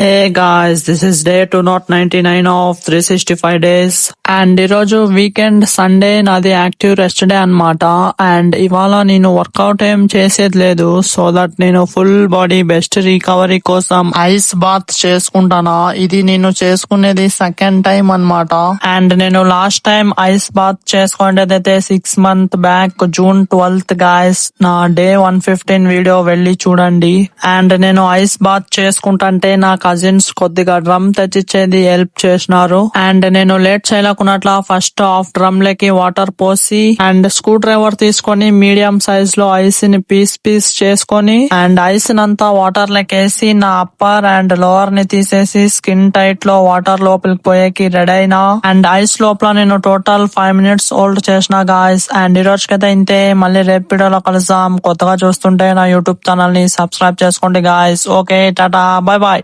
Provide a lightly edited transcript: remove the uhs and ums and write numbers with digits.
Hey guys, this is day 299 of 365 days and ఈరోజు weekend Sunday నాది active rest day అన్నమాట. And ఇవాళ నేను వర్కౌట్ ఏం చేసేది లేదు, సో దట్ నేను ఫుల్ బాడీ బెస్ట్ రికవరీ కోసం ఐస్ బాత్ చేసుకుంటానా. ఇది నేను చేసుకునేది సెకండ్ టైం అన్నమాట. అండ్ నేను లాస్ట్ టైం ఐస్ బాత్ చేసుకునేదైతే 6 months back June 12th guys. నా డే 115 వీడియో వెళ్ళి చూడండి. అండ్ నేను ఐస్ బాత్ చేసుకుంటుంటే నా కజిన్స్ కొద్దిగా డ్రమ్ తెచ్చిచ్చేది హెల్ప్ చేసినారు. అండ్ నేను లేట్ చేయలేకున్నట్ల ఫస్ట్ హాఫ్ డ్రమ్ లకి వాటర్ పోసి అండ్ స్క్రూ డ్రైవర్ తీసుకొని మీడియం సైజ్ లో ఐస్ ని పీస్ చేసుకొని అండ్ ఐస్ నంతా వాటర్ లకేసి నా అప్పర్ అండ్ లోవర్ ని తీసేసి స్కిన్ టైట్ లో వాటర్ లోపలికి పోయేకి రెడీ అయినా. అండ్ ఐస్ లోపల నేను టోటల్ 5 minutes హోల్డ్ చేసిన గాయస్. అండ్ ఈ రోజుకైతే ఇంతే, మళ్ళీ రేపు వీడియోలో కలుద్దాం. కొత్తగా చూస్తుంటే నా యూట్యూబ్ ఛానల్ ని సబ్స్క్రైబ్ చేసుకోండి guys. Okay, tata, bye bye.